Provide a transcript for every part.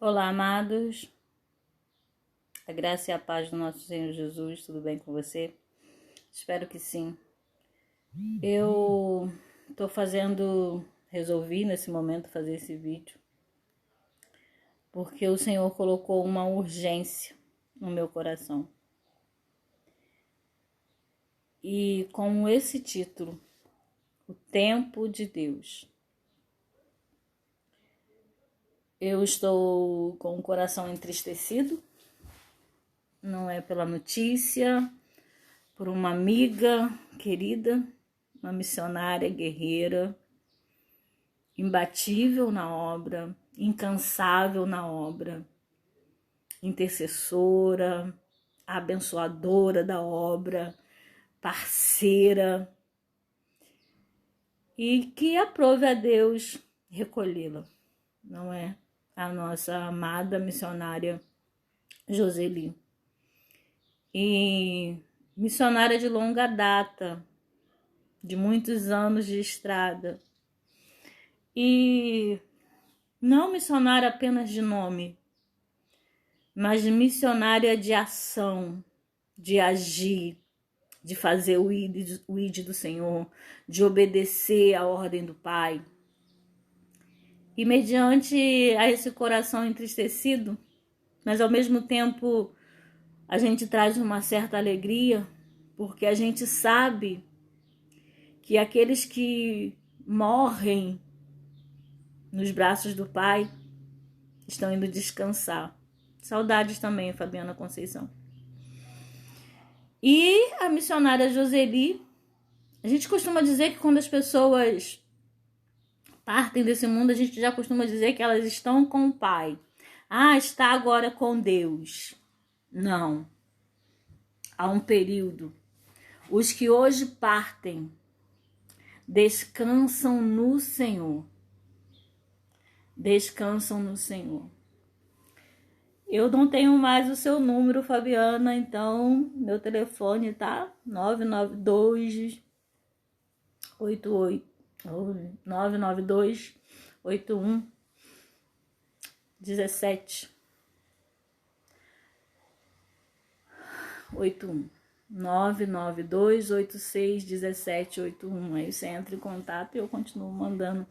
Olá, amados. A graça e a paz do nosso Senhor Jesus, tudo bem com você? Espero que sim. Eu resolvi nesse momento fazer esse vídeo, porque o Senhor colocou uma urgência no meu coração. E com esse título, O Tempo de Deus. Eu estou com o coração entristecido, não é pela notícia, por uma amiga querida, uma missionária guerreira, imbatível na obra, incansável na obra, intercessora, abençoadora da obra, parceira, e que aprove a Deus recolhê-la, não é? A nossa amada missionária Joseli. E missionária de longa data, de muitos anos de estrada, e não missionária apenas de nome, mas missionária de ação, de agir, de fazer o id do Senhor, de obedecer à ordem do Pai. E mediante a esse coração entristecido, mas ao mesmo tempo a gente traz uma certa alegria, porque a gente sabe que aqueles que morrem nos braços do Pai estão indo descansar. Saudades também, Fabiana Conceição. E a missionária Joseli, a gente costuma dizer que quando as pessoas partem desse mundo, a gente já costuma dizer que elas estão com o Pai. Ah, está agora com Deus. Não. Há um período. Os que hoje partem descansam no Senhor. Descansam no Senhor. Eu não tenho mais o seu número, Fabiana, então meu telefone tá 992 81 17 81 992 86 17 81. Aí você entra em contato e eu continuo mandando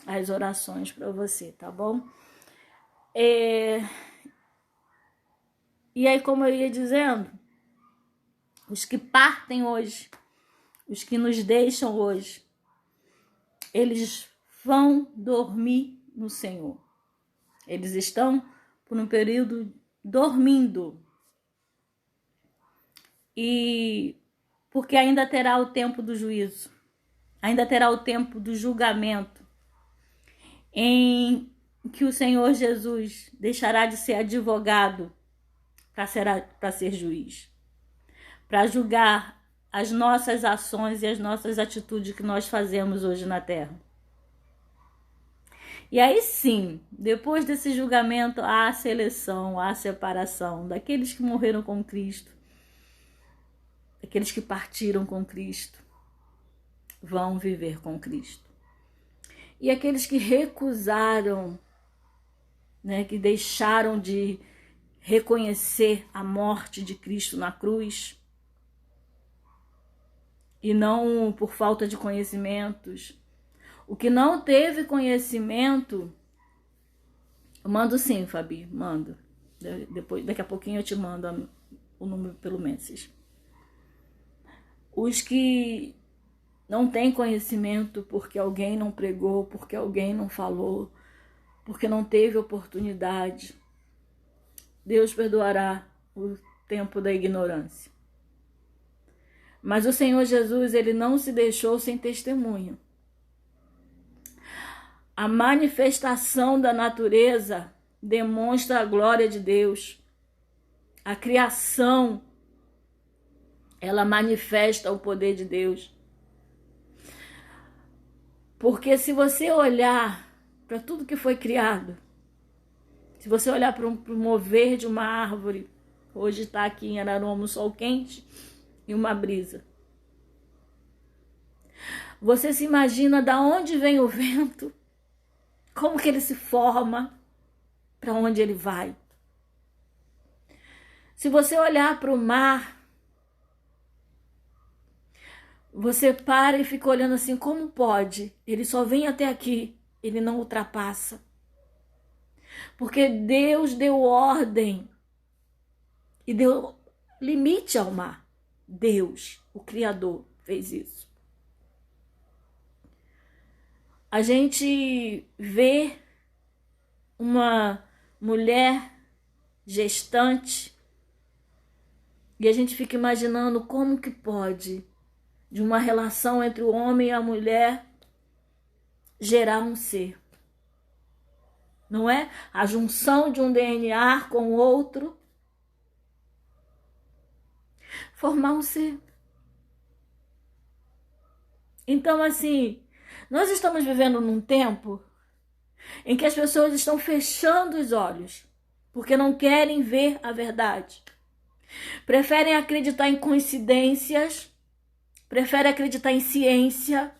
as orações para você, tá bom? E aí, como eu ia dizendo, os que partem hoje, os que nos deixam hoje, eles vão dormir no Senhor. Eles estão por um período dormindo. E porque ainda terá o tempo do juízo, ainda terá o tempo do julgamento, em que o Senhor Jesus deixará de ser advogado para ser juiz, para julgar as nossas ações e as nossas atitudes que nós fazemos hoje na terra. E aí sim, depois desse julgamento, há a seleção, há a separação daqueles que morreram com Cristo, daqueles que partiram com Cristo, vão viver com Cristo. E aqueles que recusaram, que deixaram de reconhecer a morte de Cristo na cruz, e não por falta de conhecimentos. O que não teve conhecimento, eu mando sim, Fabi, mando. Daqui a pouquinho eu te mando o número pelo Message. Os que não têm conhecimento porque alguém não pregou, porque alguém não falou, porque não teve oportunidade, Deus perdoará o tempo da ignorância. Mas o Senhor Jesus, ele não se deixou sem testemunho. A manifestação da natureza demonstra a glória de Deus. A criação, ela manifesta o poder de Deus. Porque se você olhar para tudo que foi criado, se você olhar para o mover de uma árvore, hoje está aqui em Araruama um sol quente e uma brisa. Você se imagina de onde vem o vento? Como que ele se forma? para onde ele vai. Se você olhar para o mar, você para e fica olhando assim, como pode? Ele só vem até aqui, ele não ultrapassa. Porque Deus deu ordem e deu limite ao mar. Deus, o Criador, fez isso. A gente vê uma mulher gestante e a gente fica imaginando como que pode, de uma relação entre o homem e a mulher, gerar um ser. Não é? A junção de um DNA com o outro, formar um ser. Então, assim, nós estamos vivendo num tempo em que as pessoas estão fechando os olhos, porque não querem ver a verdade. Preferem acreditar em coincidências, preferem acreditar em ciência,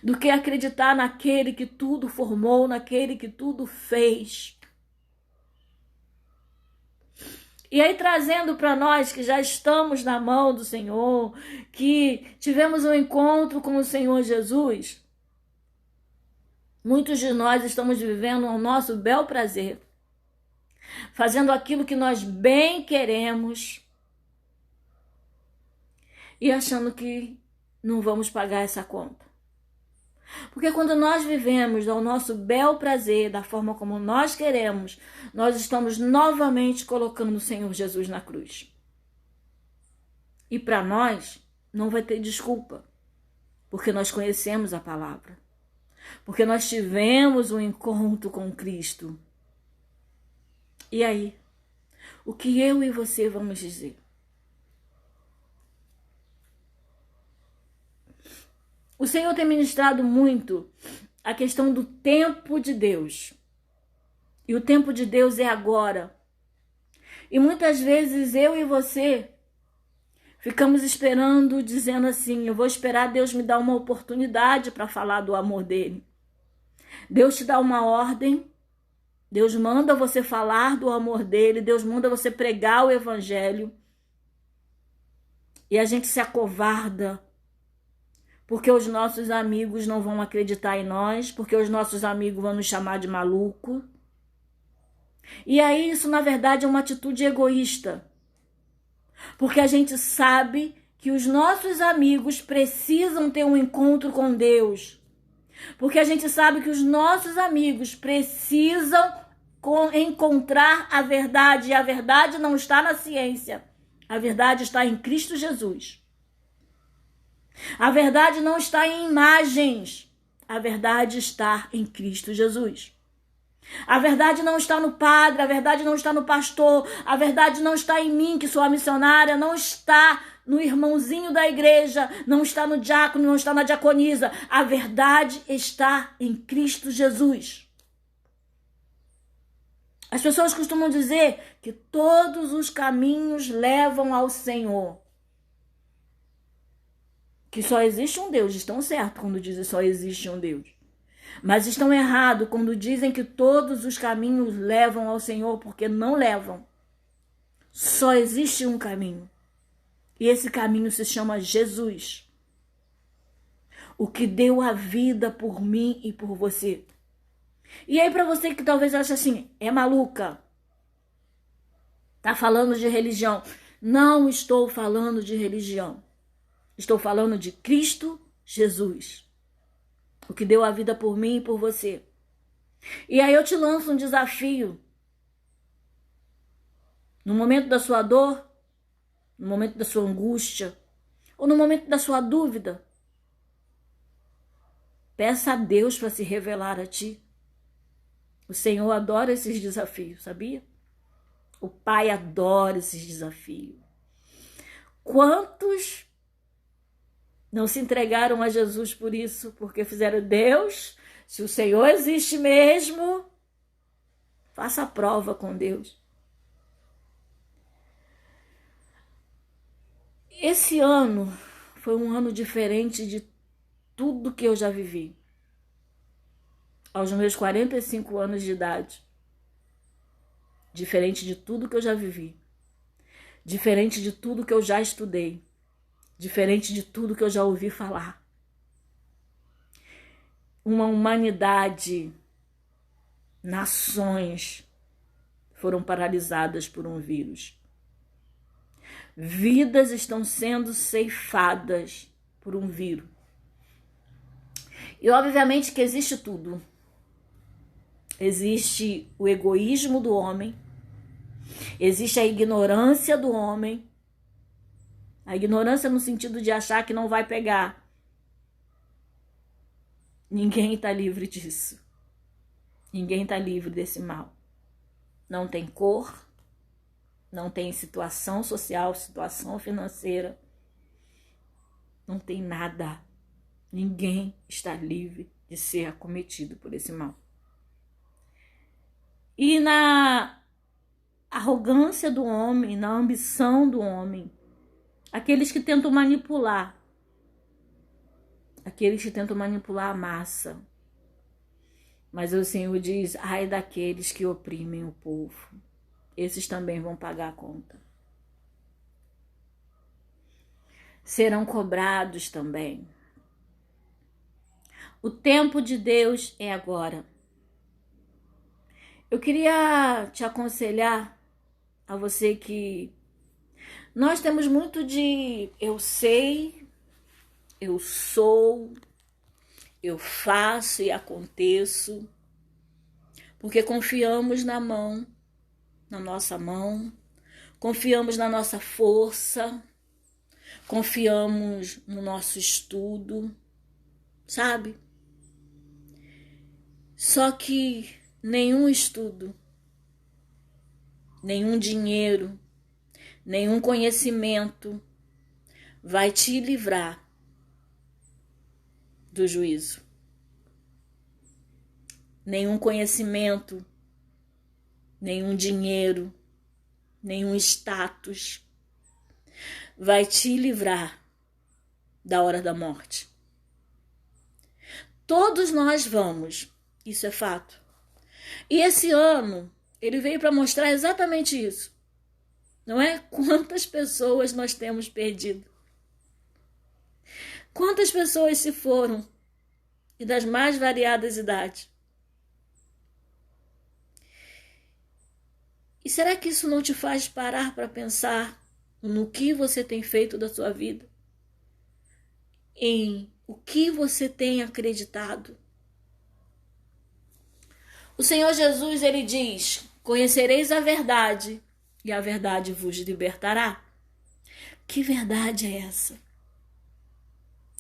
do que acreditar naquele que tudo formou, naquele que tudo fez. E aí, trazendo para nós que já estamos na mão do Senhor, que tivemos um encontro com o Senhor Jesus, muitos de nós estamos vivendo ao nosso bel prazer, fazendo aquilo que nós bem queremos e achando que não vamos pagar essa conta. Porque quando nós vivemos ao nosso bel prazer, da forma como nós queremos, nós estamos novamente colocando o Senhor Jesus na cruz. E para nós, não vai ter desculpa, porque nós conhecemos a palavra, porque nós tivemos um encontro com Cristo. E aí, o que eu e você vamos dizer? O Senhor tem ministrado muito a questão do tempo de Deus. E o tempo de Deus é agora. E muitas vezes eu e você ficamos esperando, dizendo assim, eu vou esperar Deus me dar uma oportunidade para falar do amor dele. Deus te dá uma ordem, Deus manda você falar do amor dele, Deus manda você pregar o evangelho. E a gente se acovarda, porque os nossos amigos não vão acreditar em nós, porque os nossos amigos vão nos chamar de maluco. E aí isso, na verdade, é uma atitude egoísta. Porque a gente sabe que os nossos amigos precisam ter um encontro com Deus. Porque a gente sabe que os nossos amigos precisam encontrar a verdade. E a verdade não está na ciência. A verdade está em Cristo Jesus. A verdade não está em imagens, a verdade está em Cristo Jesus. A verdade não está no padre, a verdade não está no pastor, a verdade não está em mim, que sou a missionária, não está no irmãozinho da igreja, não está no diácono, não está na diaconisa. A verdade está em Cristo Jesus. As pessoas costumam dizer que todos os caminhos levam ao Senhor. Que só existe um Deus. Estão certos quando dizem só existe um Deus. Mas estão errados quando dizem que todos os caminhos levam ao Senhor, porque não levam. Só existe um caminho. E esse caminho se chama Jesus. O que deu a vida por mim e por você. E aí, para você que talvez ache assim, é maluca, tá falando de religião. Não estou falando de religião. Estou falando de Cristo Jesus, o que deu a vida por mim e por você. E aí eu te lanço um desafio. No momento da sua dor, no momento da sua angústia, ou no momento da sua dúvida, peça a Deus para se revelar a ti. O Senhor adora esses desafios, sabia? O Pai adora esses desafios. Quantos não se entregaram a Jesus por isso, porque fizeram Deus, se o Senhor existe mesmo, faça a prova com Deus. Esse ano foi um ano diferente de tudo que eu já vivi. Aos meus 45 anos de idade, diferente de tudo que eu já vivi, diferente de tudo que eu já estudei, diferente de tudo que eu já ouvi falar. Uma humanidade, nações foram paralisadas por um vírus. Vidas estão sendo ceifadas por um vírus. E obviamente que existe tudo. Existe o egoísmo do homem, existe a ignorância do homem, a ignorância no sentido de achar que não vai pegar. Ninguém está livre disso. Ninguém está livre desse mal. Não tem cor, não tem situação social, situação financeira, não tem nada. Ninguém está livre de ser acometido por esse mal. E na arrogância do homem, na ambição do homem, aqueles que tentam manipular a massa. Mas o Senhor diz, ai daqueles que oprimem o povo. Esses também vão pagar a conta. Serão cobrados também. O tempo de Deus é agora. Eu queria te aconselhar a você que nós temos muito de eu sei, eu sou, eu faço e aconteço, porque confiamos na nossa mão, confiamos na nossa força, confiamos no nosso estudo, sabe? Só que nenhum estudo, nenhum dinheiro, nenhum conhecimento vai te livrar do juízo. Nenhum conhecimento, nenhum dinheiro, nenhum status vai te livrar da hora da morte. Todos nós vamos, isso é fato. E esse ano, ele veio para mostrar exatamente isso. Não é? Quantas pessoas nós temos perdido? Quantas pessoas se foram? E das mais variadas idades. E será que isso não te faz parar para pensar no que você tem feito da sua vida? Em o que você tem acreditado? O Senhor Jesus, ele diz, conhecereis a verdade e a verdade vos libertará. Que verdade é essa?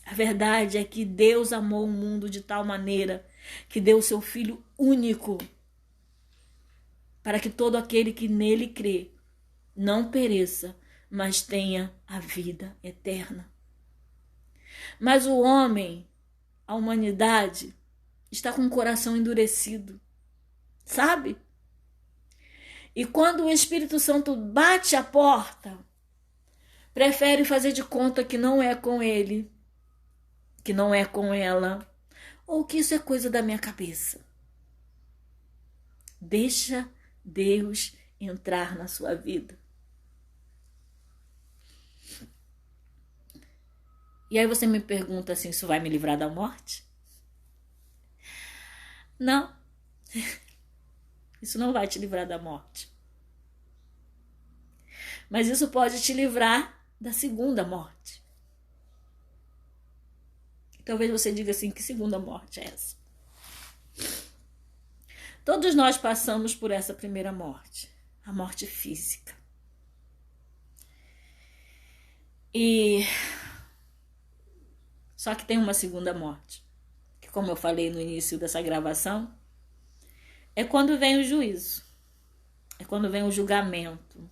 A verdade é que Deus amou o mundo de tal maneira que deu o seu Filho único para que todo aquele que nele crê não pereça, mas tenha a vida eterna. Mas o homem, a humanidade, está com o coração endurecido, sabe? E quando o Espírito Santo bate a porta, prefere fazer de conta que não é com ele, que não é com ela, ou que isso é coisa da minha cabeça. Deixa Deus entrar na sua vida. E aí você me pergunta assim, isso vai me livrar da morte? Não. Isso não vai te livrar da morte. Mas isso pode te livrar da segunda morte. Talvez você diga assim, que segunda morte é essa? Todos nós passamos por essa primeira morte, a morte física. Só que tem uma segunda morte, que como eu falei no início dessa gravação, é quando vem o juízo, é quando vem o julgamento,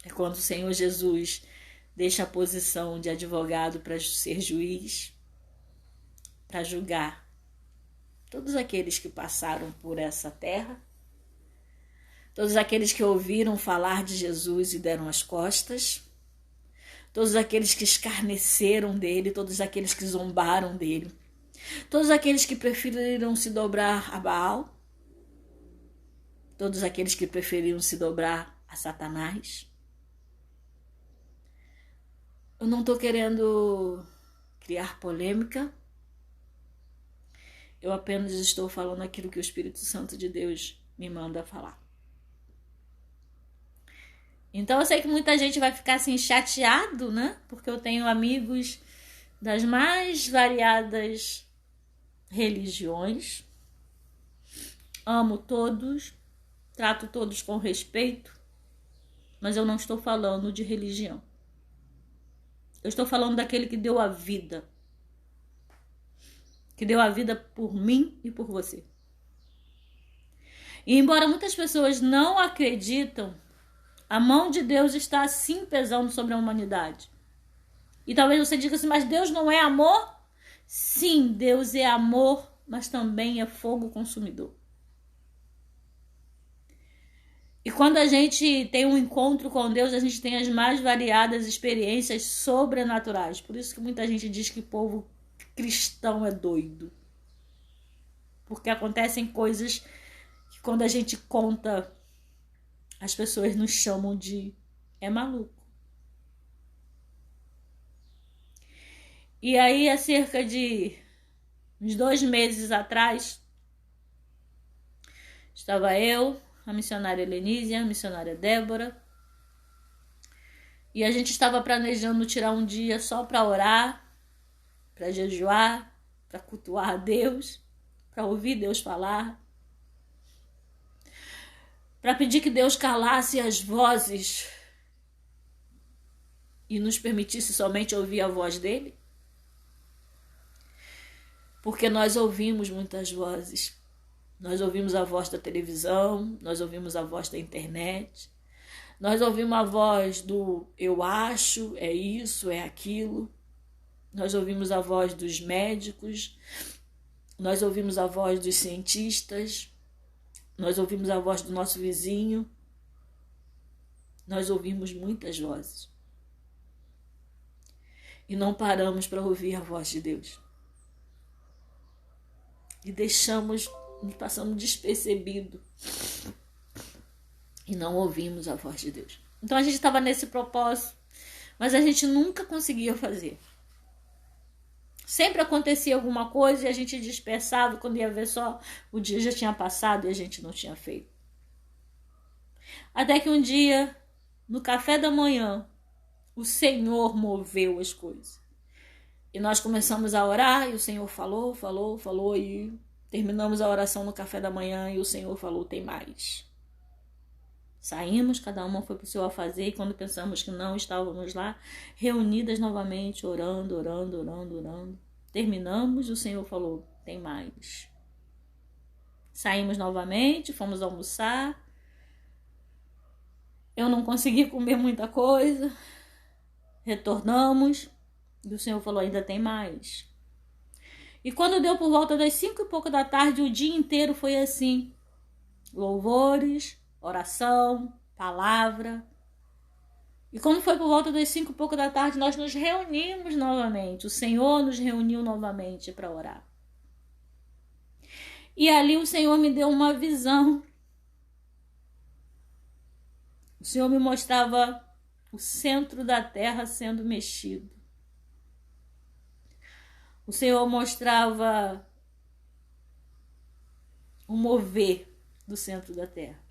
é quando o Senhor Jesus deixa a posição de advogado para ser juiz, para julgar todos aqueles que passaram por essa terra, todos aqueles que ouviram falar de Jesus e deram as costas, todos aqueles que escarneceram dele, todos aqueles que zombaram dele, todos aqueles que preferiram se dobrar a Baal, todos aqueles que preferiam se dobrar a Satanás. Eu não estou querendo criar polêmica. Eu apenas estou falando aquilo que o Espírito Santo de Deus me manda falar. Então eu sei que muita gente vai ficar assim chateado, né? Porque eu tenho amigos das mais variadas religiões. Amo todos, trato todos com respeito, mas eu não estou falando de religião. Eu estou falando daquele que deu a vida. Que deu a vida por mim e por você. E embora muitas pessoas não acreditam, a mão de Deus está sim pesando sobre a humanidade. E talvez você diga assim, mas Deus não é amor? Sim, Deus é amor, mas também é fogo consumidor. E quando a gente tem um encontro com Deus, a gente tem as mais variadas experiências sobrenaturais. Por isso que muita gente diz que o povo cristão é doido. Porque acontecem coisas que quando a gente conta, as pessoas nos chamam de é maluco. E aí, há cerca de uns 2 meses atrás, estava eu, a missionária Helenise, a missionária Débora, e a gente estava planejando tirar um dia só para orar, para jejuar, para cultuar a Deus, para ouvir Deus falar, para pedir que Deus calasse as vozes e nos permitisse somente ouvir a voz dele. Porque nós ouvimos muitas vozes. Nós ouvimos a voz da televisão, nós ouvimos a voz da internet, nós ouvimos a voz do eu acho, é isso, é aquilo. Nós ouvimos a voz dos médicos, nós ouvimos a voz dos cientistas, nós ouvimos a voz do nosso vizinho. Nós ouvimos muitas vozes. E não paramos para ouvir a voz de Deus. E passamos despercebido. E não ouvimos a voz de Deus. Então a gente estava nesse propósito, mas a gente nunca conseguia fazer. Sempre acontecia alguma coisa e a gente dispersava, quando ia ver só, o dia já tinha passado e a gente não tinha feito. Até que um dia, no café da manhã, o Senhor moveu as coisas. E nós começamos a orar e o Senhor falou e terminamos a oração no café da manhã e o Senhor falou, tem mais. Saímos, cada uma foi para o seu afazer e quando pensamos que não, estávamos lá reunidas novamente, orando. Terminamos, o Senhor falou, tem mais. Saímos novamente, fomos almoçar. Eu não consegui comer muita coisa. Retornamos e o Senhor falou, ainda tem mais. E quando deu por volta das 5 e pouco da tarde, o dia inteiro foi assim. Louvores, oração, palavra. E quando foi por volta das 5 e pouco da tarde, nós nos reunimos novamente. O Senhor nos reuniu novamente para orar. E ali o Senhor me deu uma visão. O Senhor me mostrava o centro da terra sendo mexido. O Senhor mostrava o mover do centro da terra.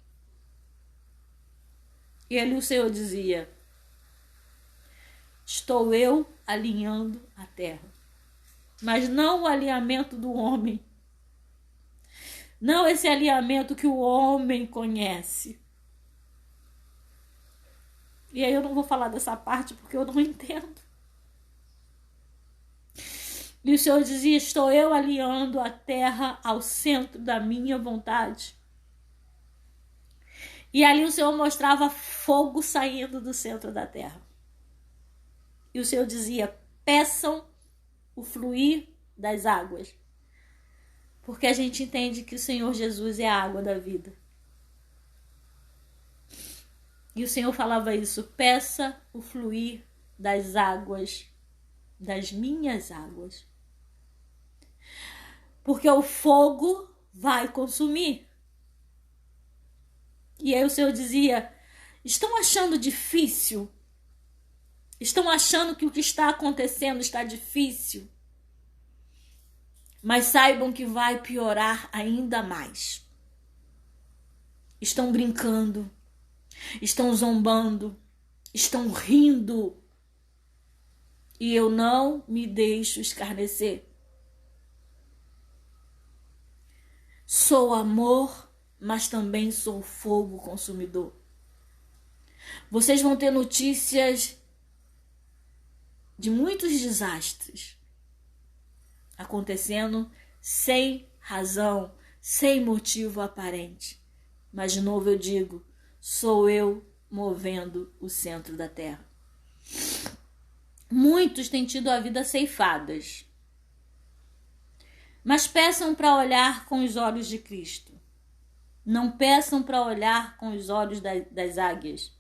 E ali o Senhor dizia, estou eu alinhando a terra. Mas não o alinhamento do homem. Não esse alinhamento que o homem conhece. E aí eu não vou falar dessa parte porque eu não entendo. E o Senhor dizia, estou eu alinhando a terra ao centro da minha vontade. E ali o Senhor mostrava fogo saindo do centro da terra. E o Senhor dizia, peçam o fluir das águas. Porque a gente entende que o Senhor Jesus é a água da vida. E o Senhor falava isso, peça o fluir das águas, das minhas águas. Porque o fogo vai consumir. E aí o Senhor dizia: estão achando difícil? Estão achando que o que está acontecendo está difícil? Mas saibam que vai piorar ainda mais. Estão brincando, estão zombando, estão rindo. E eu não me deixo escarnecer. Sou amor, mas também sou fogo consumidor. Vocês vão ter notícias de muitos desastres acontecendo sem razão, sem motivo aparente. Mas de novo eu digo, sou eu movendo o centro da terra. Muitos têm tido a vida ceifadas, mas peçam para olhar com os olhos de Cristo. Não peçam para olhar com os olhos das águias.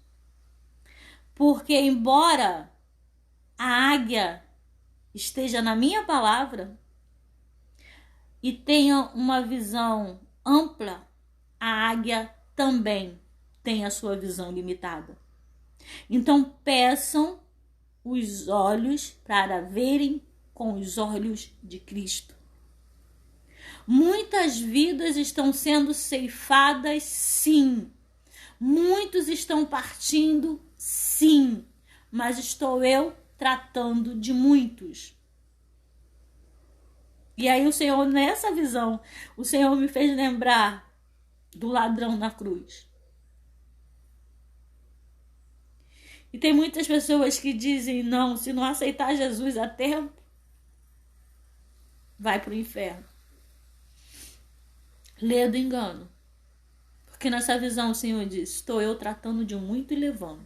Porque embora a águia esteja na minha palavra e tenha uma visão ampla, a águia também tem a sua visão limitada. Então peçam os olhos para verem com os olhos de Cristo. Muitas vidas estão sendo ceifadas, sim. Muitos estão partindo, sim. Mas estou eu tratando de muitos. E aí o Senhor, nessa visão, o Senhor me fez lembrar do ladrão na cruz. E tem muitas pessoas que dizem, não, se não aceitar Jesus a tempo, vai para o inferno. Lê do engano. Porque nessa visão o Senhor diz, estou eu tratando de muito e levando.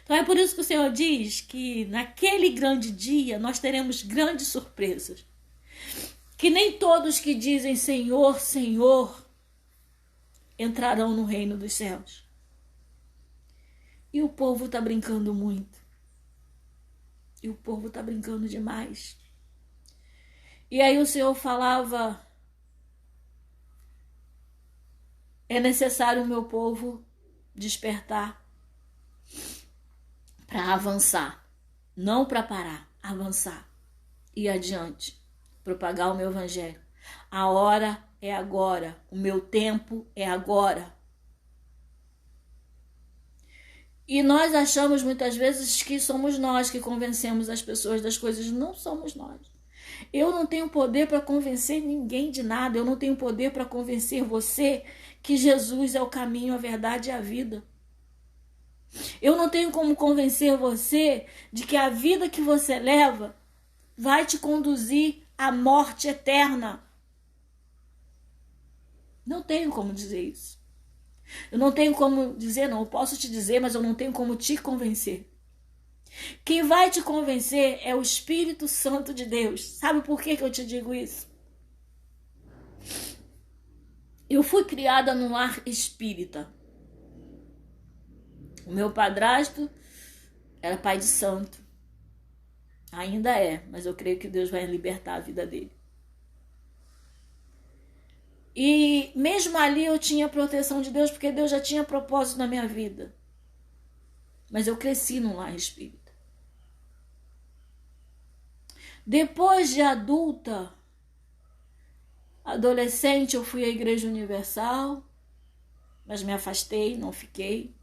Então é por isso que o Senhor diz que naquele grande dia nós teremos grandes surpresas. Que nem todos que dizem Senhor, Senhor, entrarão no reino dos céus. E o povo está brincando muito. E o povo está brincando demais. E aí o Senhor falava, é necessário o meu povo despertar para avançar. Não para parar, avançar. Ir adiante. Propagar o meu evangelho. A hora é agora. O meu tempo é agora. E nós achamos muitas vezes que somos nós que convencemos as pessoas das coisas. Não somos nós. Eu não tenho poder para convencer ninguém de nada. Eu não tenho poder para convencer você que Jesus é o caminho, a verdade e a vida. Eu não tenho como convencer você de que a vida que você leva vai te conduzir à morte eterna. Não tenho como dizer isso. Eu não tenho como dizer, não, eu posso te dizer, mas eu não tenho como te convencer. Quem vai te convencer é o Espírito Santo de Deus. Sabe por que eu te digo isso? Eu fui criada num lar espírita. O meu padrasto era pai de santo. Ainda é, mas eu creio que Deus vai libertar a vida dele. E mesmo ali eu tinha proteção de Deus, porque Deus já tinha propósito na minha vida. Mas eu cresci num lar espírita. Depois de adulta, adolescente, eu fui à Igreja Universal, mas me afastei, não fiquei.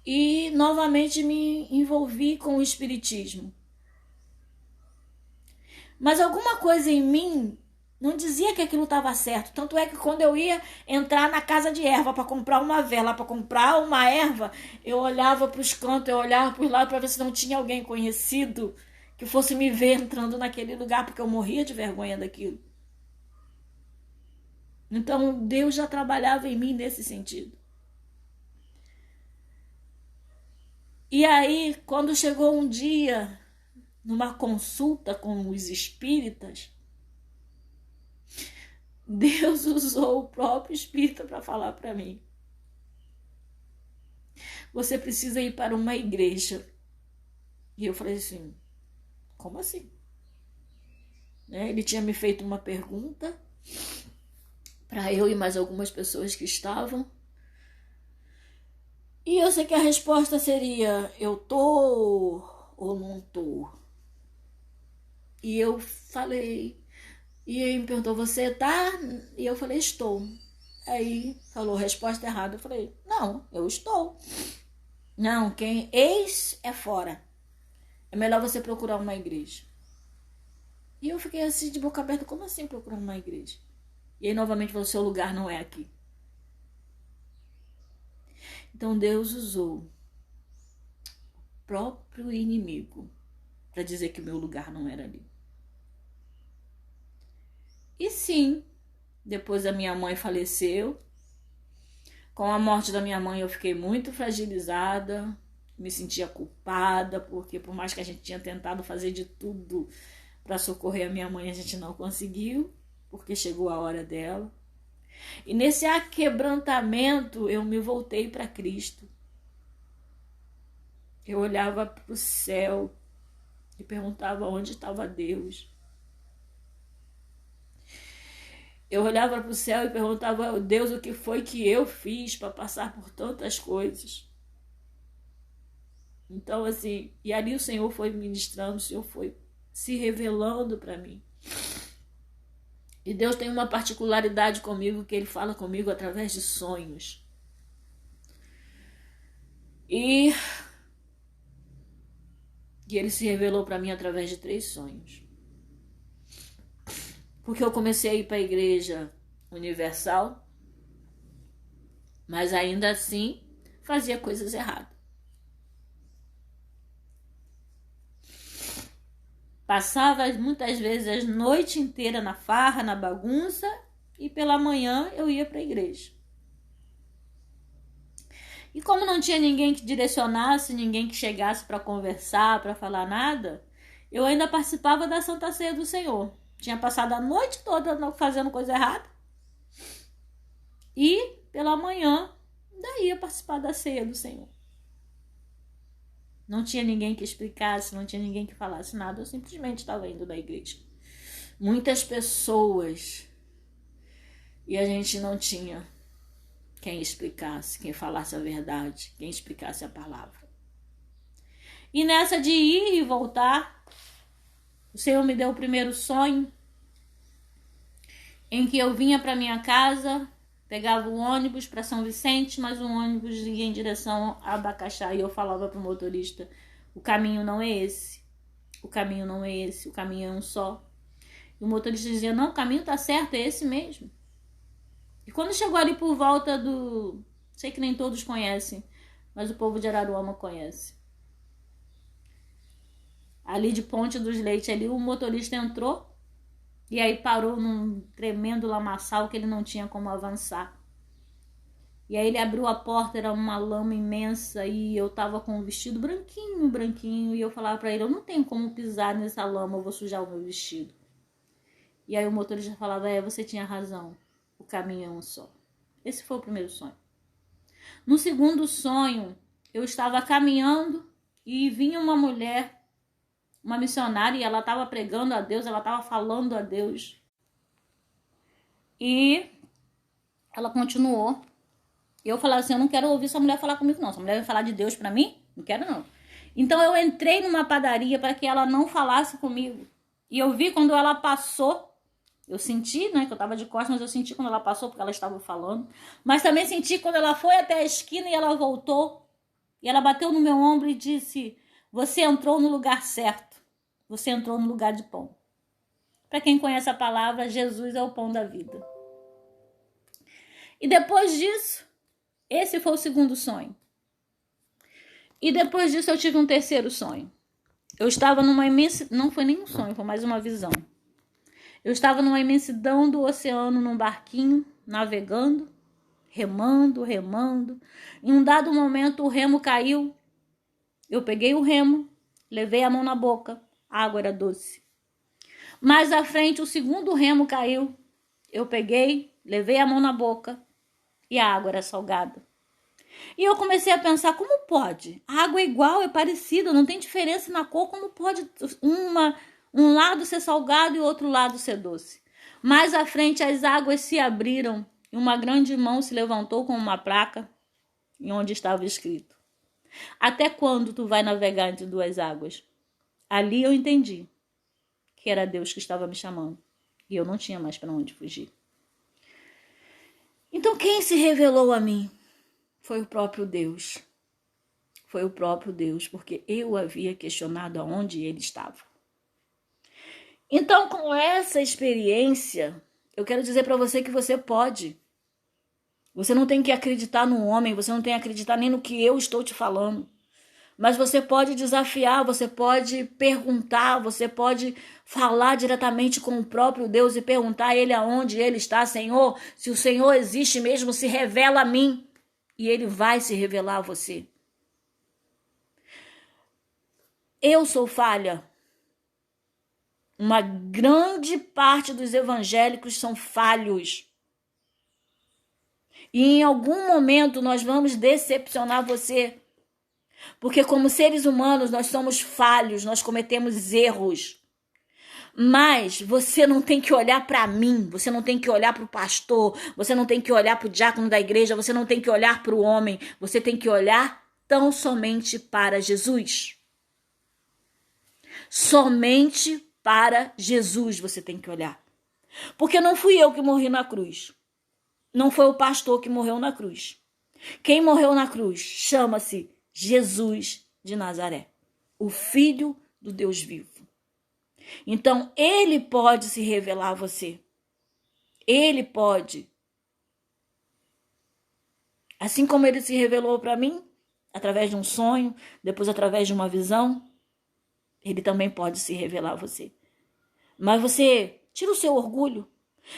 E novamente me envolvi com o espiritismo. Mas alguma coisa em mim não dizia que aquilo estava certo. Tanto é que quando eu ia entrar na casa de erva para comprar uma vela, para comprar uma erva, eu olhava para os cantos, eu olhava para os lados para ver se não tinha alguém conhecido que fosse me ver entrando naquele lugar, porque eu morria de vergonha daquilo. Então Deus já trabalhava em mim nesse sentido. E aí, quando chegou um dia, numa consulta com os espíritas, Deus usou o próprio espírita para falar para mim. Você precisa ir para uma igreja. E eu falei assim, como assim? Ele tinha me feito uma pergunta para eu e mais algumas pessoas que estavam. E eu sei que a resposta seria: eu tô ou não tô? E eu falei, e ele me perguntou: você tá? E eu falei: estou. Aí falou resposta errada. Eu falei: não, eu estou. Não, quem ex é fora. É melhor você procurar uma igreja. E eu fiquei assim de boca aberta: como assim procurar uma igreja? E aí novamente falou: seu lugar não é aqui. Então Deus usou o próprio inimigo para dizer que o meu lugar não era ali. E sim, depois a minha mãe faleceu. Com a morte da minha mãe eu fiquei muito fragilizada, me sentia culpada, porque por mais que a gente tinha tentado fazer de tudo para socorrer a minha mãe, a gente não conseguiu, porque chegou a hora dela. E nesse aquebrantamento eu me voltei para Cristo. Eu olhava para o céu e perguntava onde estava Deus. Eu olhava para o céu e perguntava: Deus, o que foi que eu fiz para passar por tantas coisas? Então, assim, e ali o Senhor foi ministrando, o Senhor foi se revelando para mim. E Deus tem uma particularidade comigo, que Ele fala comigo através de sonhos. E Ele se revelou para mim através de 3 sonhos. Porque eu comecei a ir para a Igreja Universal, mas ainda assim fazia coisas erradas. Passava muitas vezes a noite inteira na farra, na bagunça, e pela manhã eu ia para a igreja. E como não tinha ninguém que direcionasse, ninguém que chegasse para conversar, para falar nada, eu ainda participava da Santa Ceia do Senhor. Tinha passado a noite toda fazendo coisa errada. E pela manhã ainda ia participar da Ceia do Senhor. Não tinha ninguém que explicasse, não tinha ninguém que falasse nada. Eu simplesmente estava indo da igreja. Muitas pessoas. E a gente não tinha quem explicasse, quem falasse a verdade, quem explicasse a palavra. E nessa de ir e voltar, o Senhor me deu o primeiro sonho, em que eu vinha para minha casa, pegava o ônibus para São Vicente, mas o ônibus ia em direção a Abacaxá, e eu falava para o motorista: o caminho não é esse, o caminho não é esse, o caminho é um só. E o motorista dizia: não, o caminho tá certo, é esse mesmo. E quando chegou ali por volta do... sei que nem todos conhecem, mas o povo de Araruama conhece. Ali de Ponte dos Leites, ali o motorista entrou e aí parou num tremendo lamaçal que ele não tinha como avançar. E aí ele abriu a porta, era uma lama imensa, e eu tava com um vestido branquinho, e eu falava pra ele: eu não tenho como pisar nessa lama, eu vou sujar o meu vestido. E aí o motorista falava: você tinha razão, o caminho é um só. Esse foi o primeiro sonho. No segundo sonho, eu estava caminhando e vinha uma mulher, uma missionária, e ela estava pregando a Deus, ela estava falando a Deus. E ela continuou. E eu falava assim: eu não quero ouvir essa mulher falar comigo não. Essa mulher vai falar de Deus para mim? Não quero não. Então eu entrei numa padaria para que ela não falasse comigo. E eu vi quando ela passou. Eu senti, né, que eu estava de costas, mas eu senti quando ela passou, porque ela estava falando. Mas também senti quando ela foi até a esquina e ela voltou. E ela bateu no meu ombro e disse: você entrou no lugar certo. Você entrou no lugar de pão. Para quem conhece a palavra, Jesus é o pão da vida. E depois disso, esse foi o segundo sonho. E depois disso eu tive um terceiro sonho. Eu estava numa imensidão, não foi nem um sonho, foi mais uma visão. Eu estava numa imensidão do oceano, num barquinho, navegando, remando. Em um dado momento o remo caiu. Eu peguei o remo, levei a mão na boca, a água era doce. Mais à frente o segundo remo caiu. Eu peguei, levei a mão na boca e a água era salgada. E eu comecei a pensar: como pode? A água é igual, é parecida, não tem diferença na cor. Como pode um lado ser salgado e o outro lado ser doce? Mais à frente as águas se abriram e uma grande mão se levantou com uma placa em onde estava escrito: até quando tu vai navegar entre duas águas? Ali eu entendi que era Deus que estava me chamando e eu não tinha mais para onde fugir. Então quem se revelou a mim foi o próprio Deus. Foi o próprio Deus, porque eu havia questionado aonde ele estava. Então, com essa experiência, eu quero dizer para você que você pode. Você não tem que acreditar no homem, você não tem que acreditar nem no que eu estou te falando. Mas você pode desafiar, você pode perguntar, você pode falar diretamente com o próprio Deus e perguntar a ele aonde ele está. Senhor, se o Senhor existe mesmo, se revela a mim. E ele vai se revelar a você. Eu sou falha. Uma grande parte dos evangélicos são falhos. E em algum momento nós vamos decepcionar você. Porque como seres humanos nós somos falhos, nós cometemos erros. Mas você não tem que olhar para mim, você não tem que olhar para o pastor, você não tem que olhar para o diácono da igreja, você não tem que olhar para o homem, você tem que olhar tão somente para Jesus. Somente para Jesus você tem que olhar. Porque não fui eu que morri na cruz. Não foi o pastor que morreu na cruz. Quem morreu na cruz chama-se Jesus de Nazaré, o Filho do Deus vivo. Então, ele pode se revelar a você. Ele pode. Assim como ele se revelou para mim, através de um sonho, depois através de uma visão, ele também pode se revelar a você. Mas você tira o seu orgulho,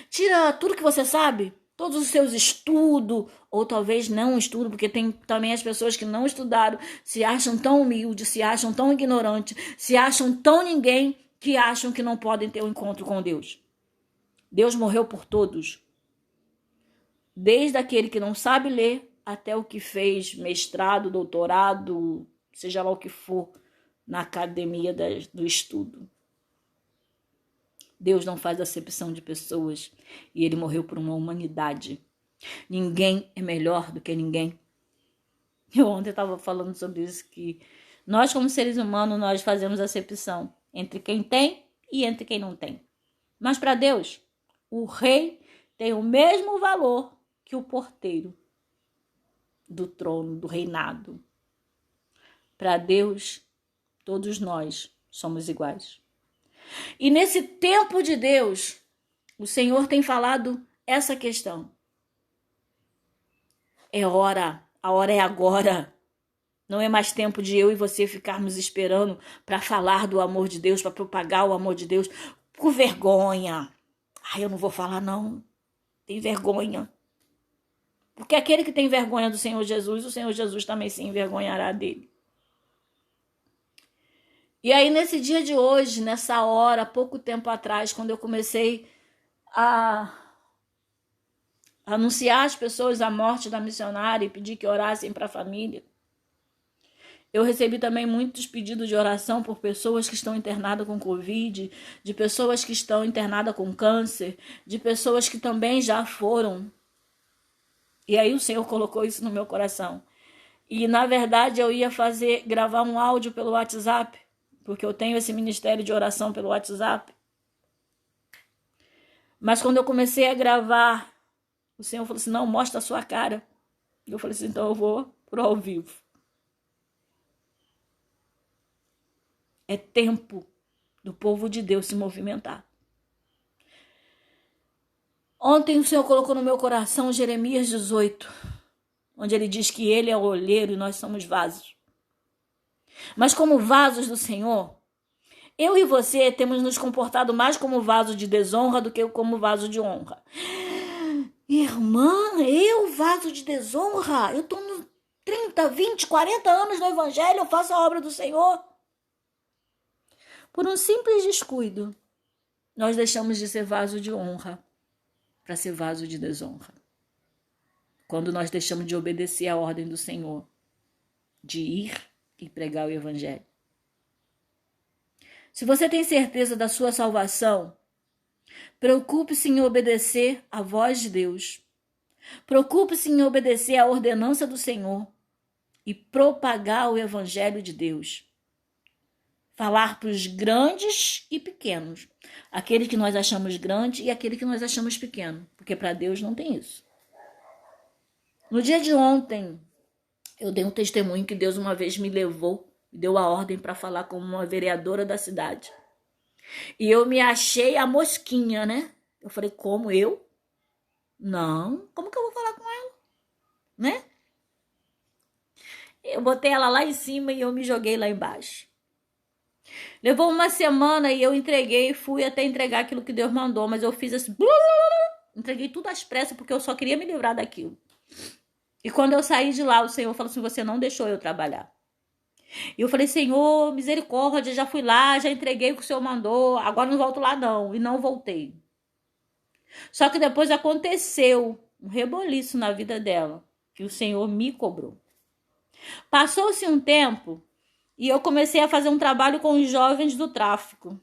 tira tudo que você sabe, todos os seus estudos, ou talvez não estudo, porque tem também as pessoas que não estudaram, se acham tão humildes, se acham tão ignorantes, se acham tão ninguém, que acham que não podem ter um encontro com Deus. Deus morreu por todos. Desde aquele que não sabe ler, até o que fez mestrado, doutorado, seja lá o que for, na academia do estudo. Deus não faz acepção de pessoas e ele morreu por uma humanidade. Ninguém é melhor do que ninguém. Eu ontem estava falando sobre isso, que nós como seres humanos, nós fazemos acepção entre quem tem e entre quem não tem. Mas para Deus, o rei tem o mesmo valor que o porteiro do trono, do reinado. Para Deus, todos nós somos iguais. E nesse tempo de Deus, o Senhor tem falado essa questão. É hora, a hora é agora. Não é mais tempo de eu e você ficarmos esperando para falar do amor de Deus, para propagar o amor de Deus com vergonha. Ai, eu não vou falar não. Tem vergonha. Porque aquele que tem vergonha do Senhor Jesus, o Senhor Jesus também se envergonhará dele. E aí, nesse dia de hoje, nessa hora, pouco tempo atrás, quando eu comecei a anunciar às pessoas a morte da missionária e pedir que orassem para a família, eu recebi também muitos pedidos de oração por pessoas que estão internadas com Covid, de pessoas que estão internadas com câncer, de pessoas que também já foram. E aí o Senhor colocou isso no meu coração. E na verdade eu ia gravar um áudio pelo WhatsApp, porque eu tenho esse ministério de oração pelo WhatsApp. Mas quando eu comecei a gravar, o Senhor falou assim, não, mostra a sua cara. Eu falei assim, então eu vou pro ao vivo. É tempo do povo de Deus se movimentar. Ontem o Senhor colocou no meu coração Jeremias 18, onde ele diz que ele é o olheiro e nós somos vasos. Mas como vasos do Senhor, eu e você temos nos comportado mais como vaso de desonra do que como vaso de honra. Irmã, eu vaso de desonra? Eu estou nos 30, 20, 40 anos no Evangelho, eu faço a obra do Senhor. Por um simples descuido, nós deixamos de ser vaso de honra para ser vaso de desonra. Quando nós deixamos de obedecer a ordem do Senhor, de ir e pregar o Evangelho. Se você tem certeza da sua salvação, Preocupe-se em obedecer à voz de Deus. Preocupe-se em obedecer à ordenança do Senhor e propagar o evangelho de Deus. Falar para os grandes e pequenos. Aquele que nós achamos grande e aquele que nós achamos pequeno. Porque para Deus não tem isso. No dia de ontem, eu dei um testemunho que Deus uma vez me levou, deu a ordem para falar com uma vereadora da cidade. E eu me achei a mosquinha, né? Eu falei, como eu? Não, como que eu vou falar com ela? Né? Eu botei ela lá em cima e eu me joguei lá embaixo. Levou uma semana e eu entreguei, fui até entregar aquilo que Deus mandou, mas eu fiz assim, entreguei tudo às pressas porque eu só queria me livrar daquilo. E quando eu saí de lá, o Senhor falou assim, você não deixou eu trabalhar. E eu falei, Senhor, misericórdia, já fui lá, já entreguei o que o Senhor mandou, agora não volto lá não. E não voltei. Só que depois aconteceu um reboliço na vida dela, que o Senhor me cobrou. Passou-se um tempo e eu comecei a fazer um trabalho com os jovens do tráfico,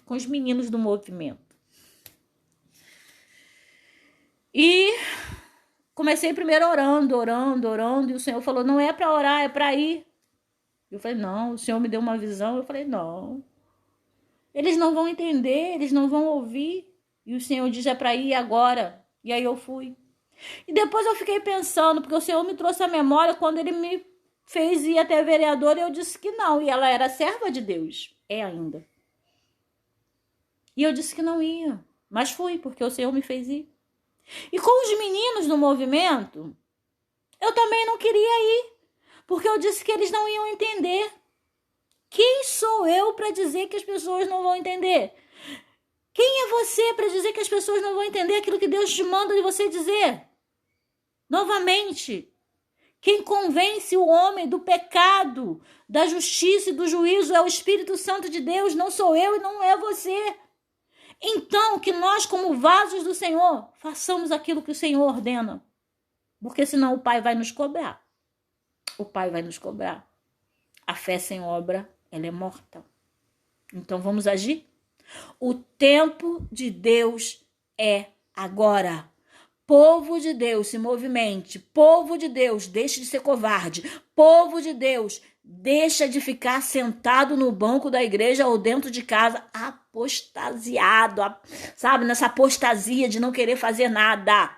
com os meninos do movimento. E comecei primeiro orando, e o Senhor falou, não é para orar, é para ir. Eu falei, não, o Senhor me deu uma visão. Eu falei, não, eles não vão entender, eles não vão ouvir. E o Senhor diz, é para ir agora. E aí eu fui. E depois eu fiquei pensando, porque o Senhor me trouxe a memória quando ele me fez ir até a vereadora, eu disse que não. E ela era serva de Deus, é ainda. E eu disse que não ia, mas fui, porque o Senhor me fez ir. E com os meninos do movimento, eu também não queria ir, porque eu disse que eles não iam entender. Quem sou eu para dizer que as pessoas não vão entender? Quem é você para dizer que as pessoas não vão entender aquilo que Deus te manda de você dizer? Novamente, quem convence o homem do pecado, da justiça e do juízo é o Espírito Santo de Deus, não sou eu e não é você. Então, que nós, como vasos do Senhor, façamos aquilo que o Senhor ordena. Porque senão o Pai vai nos cobrar. O Pai vai nos cobrar. A fé sem obra, ela é morta. Então, vamos agir? O tempo de Deus é agora. Povo de Deus, se movimente. Povo de Deus, deixe de ser covarde. Povo de Deus, deixa de ficar sentado no banco da igreja ou dentro de casa, apostasiado, sabe? Nessa apostasia de não querer fazer nada.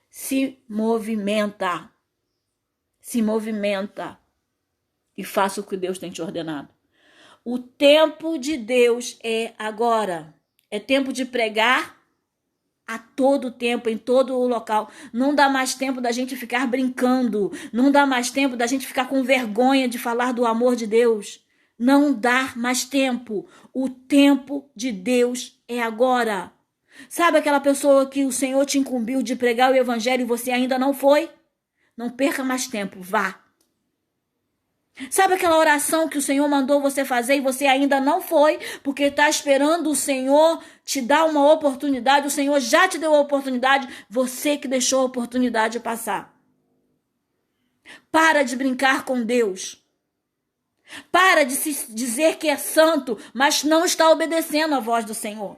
Se movimenta. Se movimenta. E faça o que Deus tem te ordenado. O tempo de Deus é agora. É tempo de pregar a todo tempo, em todo o local. Não dá mais tempo da gente ficar brincando. Não dá mais tempo da gente ficar com vergonha de falar do amor de Deus. Não dá mais tempo. O tempo de Deus é agora. Sabe aquela pessoa que o Senhor te incumbiu de pregar o evangelho e você ainda não foi? Não perca mais tempo, vá. Sabe aquela oração que o Senhor mandou você fazer e você ainda não foi, porque está esperando o Senhor te dar uma oportunidade, o Senhor já te deu a oportunidade, você que deixou a oportunidade passar. Para de brincar com Deus. Para de se dizer que é santo, mas não está obedecendo a voz do Senhor.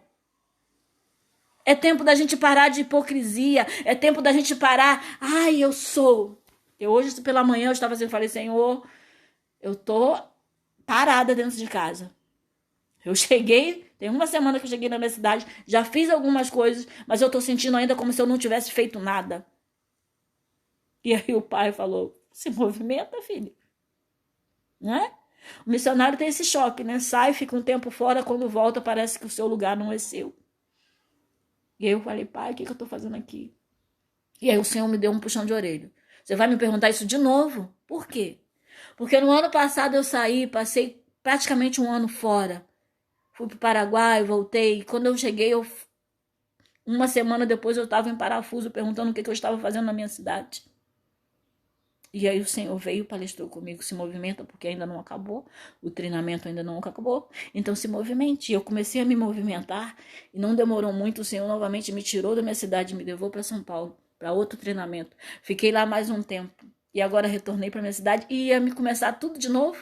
É tempo da gente parar de hipocrisia, é tempo da gente parar, eu sou. Hoje pela manhã eu estava assim, falei, Senhor, eu tô parada dentro de casa. Eu cheguei, tem uma semana que eu cheguei na minha cidade, já fiz algumas coisas, mas eu tô sentindo ainda como se eu não tivesse feito nada. E aí o pai falou, se movimenta, filho. Né? O missionário tem esse choque, né? Sai, fica um tempo fora, quando volta parece que o seu lugar não é seu. E aí eu falei, pai, o que eu tô fazendo aqui? E aí o Senhor me deu um puxão de orelha. Você vai me perguntar isso de novo? Por quê? Porque no ano passado eu saí, passei praticamente um ano fora. Fui para o Paraguai, voltei. Quando eu cheguei, uma semana depois eu estava em parafuso, perguntando o que eu estava fazendo na minha cidade. E aí o Senhor veio, palestrou comigo, se movimenta, porque ainda não acabou. O treinamento ainda não acabou. Então se movimente. E eu comecei a me movimentar e não demorou muito. O Senhor novamente me tirou da minha cidade e me levou para São Paulo, para outro treinamento. Fiquei lá mais um tempo. E agora retornei para minha cidade e ia me começar tudo de novo.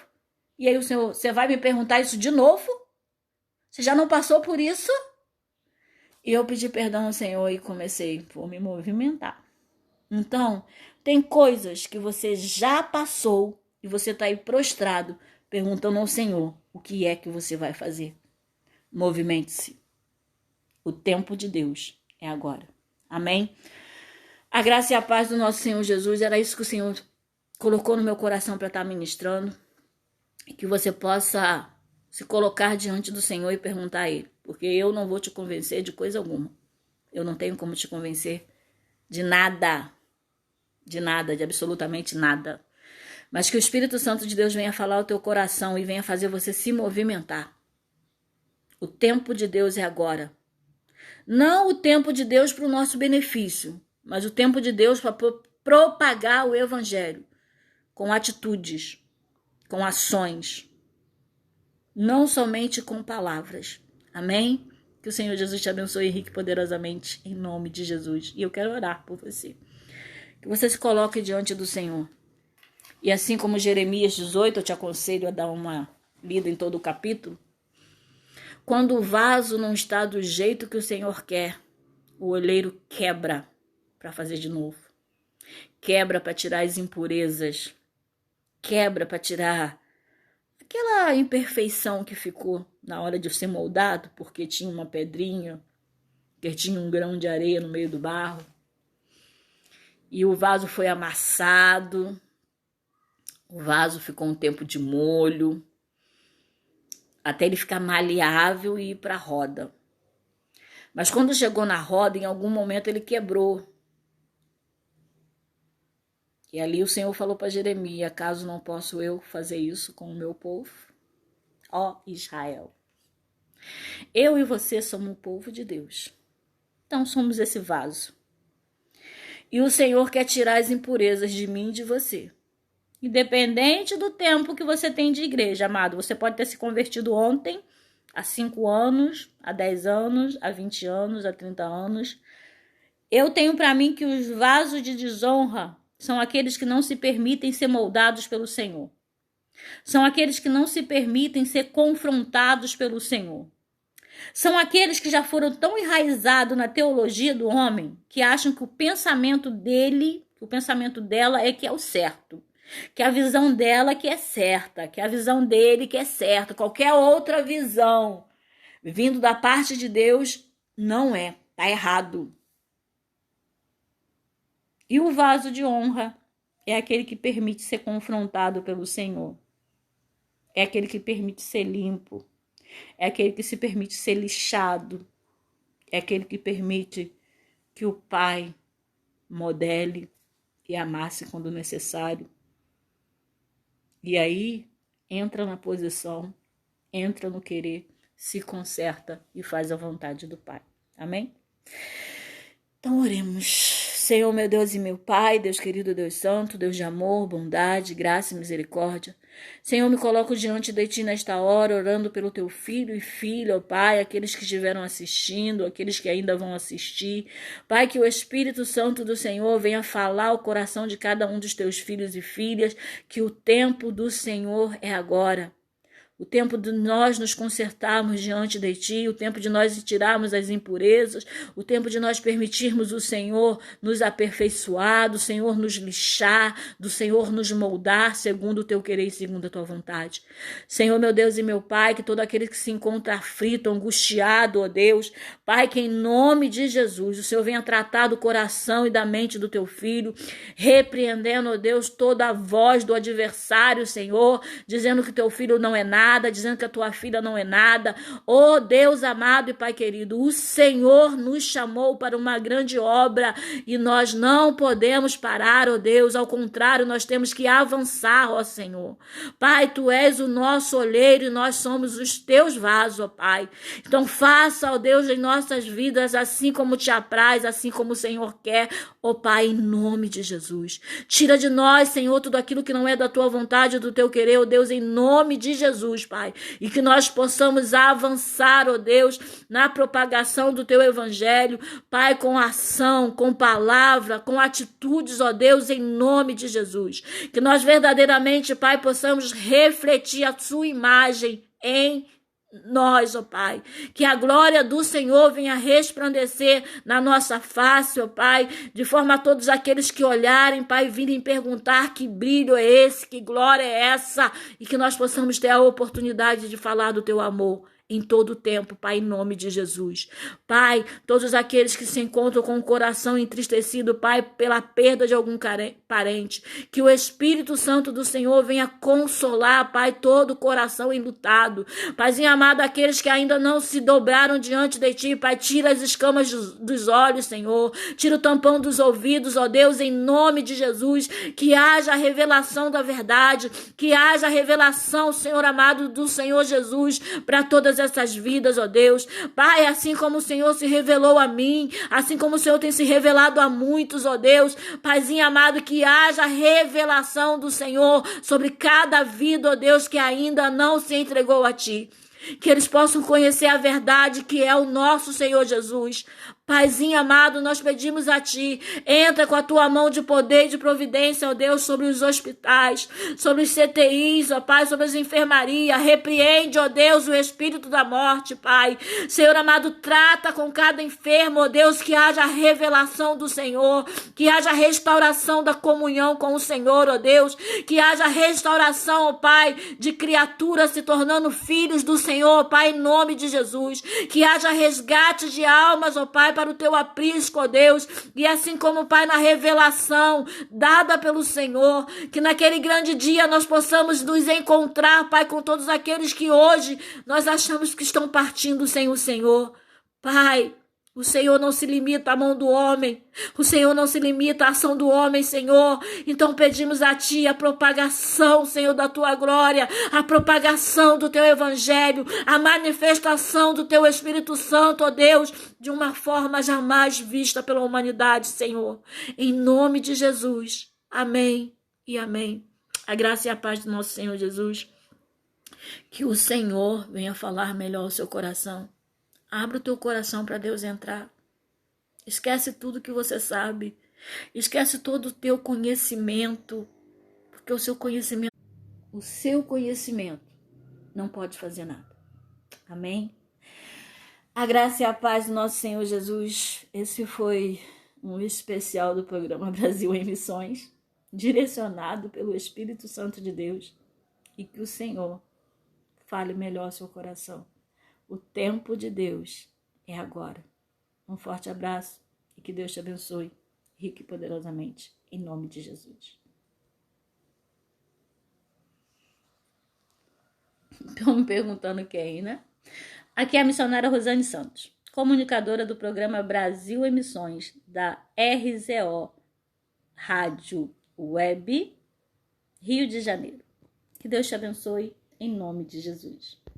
E aí o Senhor, você vai me perguntar isso de novo? Você já não passou por isso? E eu pedi perdão ao Senhor e comecei por me movimentar. Então, tem coisas que você já passou e você está aí prostrado, perguntando ao Senhor o que é que você vai fazer. Movimente-se. O tempo de Deus é agora. Amém? A graça e a paz do nosso Senhor Jesus, era isso que o Senhor colocou no meu coração para estar ministrando. E que você possa se colocar diante do Senhor e perguntar a Ele. Porque eu não vou te convencer de coisa alguma. Eu não tenho como te convencer de nada. De nada, de absolutamente nada. Mas que o Espírito Santo de Deus venha falar ao teu coração e venha fazer você se movimentar. O tempo de Deus é agora. Não o tempo de Deus para o nosso benefício, mas o tempo de Deus para propagar o Evangelho. Com atitudes, com ações. Não somente com palavras. Amém? Que o Senhor Jesus te abençoe rique e poderosamente, em nome de Jesus. E eu quero orar por você. Que você se coloque diante do Senhor. E assim como Jeremias 18, eu te aconselho a dar uma lida em todo o capítulo. Quando o vaso não está do jeito que o Senhor quer, o oleiro quebra para fazer de novo. Quebra para tirar as impurezas. Quebra para tirar aquela imperfeição que ficou na hora de ser moldado, porque tinha uma pedrinha, que tinha um grão de areia no meio do barro. E o vaso foi amassado, o vaso ficou um tempo de molho, até ele ficar maleável e ir para a roda. Mas quando chegou na roda, em algum momento ele quebrou. E ali o Senhor falou para Jeremias, acaso não posso eu fazer isso com o meu povo? Ó Israel. Eu e você somos o povo de Deus. Então somos esse vaso. E o Senhor quer tirar as impurezas de mim e de você. Independente do tempo que você tem de igreja, amado. Você pode ter se convertido ontem, há 5 anos, há 10 anos, há 20 anos, há 30 anos. Eu tenho para mim que os vasos de desonra são aqueles que não se permitem ser moldados pelo Senhor. São aqueles que não se permitem ser confrontados pelo Senhor. São aqueles que já foram tão enraizados na teologia do homem que acham que o pensamento dele, que o pensamento dela é que é o certo. Que a visão dela que é certa, que a visão dele que é certa. Qualquer outra visão vindo da parte de Deus não é, tá errado. E o vaso de honra é aquele que permite ser confrontado pelo Senhor. É aquele que permite ser limpo. É aquele que se permite ser lixado. É aquele que permite que o Pai modele e amasse quando necessário. E aí entra na posição, entra no querer, se conserta e faz a vontade do Pai. Amém? Então oremos. Senhor, meu Deus e meu Pai, Deus querido, Deus santo, Deus de amor, bondade, graça e misericórdia. Senhor, me coloco diante de Ti nesta hora, orando pelo Teu filho e filha, ó Pai, aqueles que estiveram assistindo, aqueles que ainda vão assistir. Pai, que o Espírito Santo do Senhor venha falar ao coração de cada um dos Teus filhos e filhas, que o tempo do Senhor é agora. O tempo de nós nos consertarmos diante de Ti, o tempo de nós tirarmos as impurezas, o tempo de nós permitirmos o Senhor nos aperfeiçoar, do Senhor nos lixar, do Senhor nos moldar segundo o Teu querer e segundo a Tua vontade. Senhor, meu Deus e meu Pai, que todo aquele que se encontra aflito, angustiado, ó Deus, Pai, que em nome de Jesus o Senhor venha tratar do coração e da mente do Teu filho, repreendendo, ó Deus, toda a voz do adversário, Senhor, dizendo que Teu filho não é nada, dizendo que a tua filha não é nada. Oh Deus amado e Pai querido, o Senhor nos chamou para uma grande obra e nós não podemos parar, oh Deus, ao contrário, nós temos que avançar, ó Senhor. Pai, Tu és o nosso olheiro e nós somos os Teus vasos, ó Pai. Então faça, ó Deus, em nossas vidas assim como Te apraz, assim como o Senhor quer, ó Pai, em nome de Jesus. Tira de nós, Senhor, tudo aquilo que não é da Tua vontade, do Teu querer, ó Deus, em nome de Jesus, Pai, e que nós possamos avançar, ó Deus, na propagação do Teu Evangelho, Pai, com ação, com palavra, com atitudes, ó Deus, em nome de Jesus. Que nós verdadeiramente, Pai, possamos refletir a Sua imagem em nós, ó Pai. Que a glória do Senhor venha resplandecer na nossa face, ó Pai, de forma a todos aqueles que olharem, Pai, virem perguntar que brilho é esse, que glória é essa, e que nós possamos ter a oportunidade de falar do teu amor em todo o tempo, Pai, em nome de Jesus. Pai, todos aqueles que se encontram com o coração entristecido, Pai, pela perda de algum parente, que o Espírito Santo do Senhor venha consolar, Pai, todo o coração enlutado. Paizinho amado, aqueles que ainda não se dobraram diante de Ti, Pai, tira as escamas dos olhos, Senhor, tira o tampão dos ouvidos, ó Deus, em nome de Jesus, que haja a revelação da verdade, que haja a revelação, Senhor amado, do Senhor Jesus, para todas essas vidas, ó Deus. Pai, assim como o Senhor se revelou a mim, assim como o Senhor tem se revelado a muitos, ó Deus, Paizinho amado, que haja revelação do Senhor sobre cada vida, ó Deus, que ainda não se entregou a Ti. Que eles possam conhecer a verdade que é o nosso Senhor Jesus. Paizinho amado, nós pedimos a Ti, entra com a Tua mão de poder e de providência, ó Deus, sobre os hospitais, sobre os CTIs, ó Pai, sobre as enfermarias, repreende, ó Deus, o espírito da morte, Pai. Senhor amado, trata com cada enfermo, ó Deus, que haja revelação do Senhor, que haja restauração da comunhão com o Senhor, ó Deus, que haja restauração, ó Pai, de criaturas se tornando filhos do Senhor, ó Pai, em nome de Jesus, que haja resgate de almas, ó Pai, para o Teu aprisco, ó Deus, e assim como, Pai, na revelação dada pelo Senhor, que naquele grande dia nós possamos nos encontrar, Pai, com todos aqueles que hoje nós achamos que estão partindo sem o Senhor. Pai, o Senhor não se limita à mão do homem. O Senhor não se limita à ação do homem, Senhor. Então pedimos a Ti a propagação, Senhor, da Tua glória, a propagação do Teu evangelho, a manifestação do Teu Espírito Santo, ó Deus, de uma forma jamais vista pela humanidade, Senhor. Em nome de Jesus. Amém e amém. A graça e a paz do nosso Senhor Jesus. Que o Senhor venha falar melhor ao seu coração. Abra o teu coração para Deus entrar. Esquece tudo que você sabe. Esquece todo o teu conhecimento. Porque o seu conhecimento não pode fazer nada. Amém? A graça e a paz do nosso Senhor Jesus. Esse foi um especial do programa Brasil em Missões, direcionado pelo Espírito Santo de Deus. E que o Senhor fale melhor ao seu coração. O tempo de Deus é agora. Um forte abraço e que Deus te abençoe rico e poderosamente, em nome de Jesus. Estão me perguntando quem, né? Aqui é a missionária Rosane Santos, comunicadora do programa Brasil em Missões, da RZO, Rádio Web, Rio de Janeiro. Que Deus te abençoe, em nome de Jesus.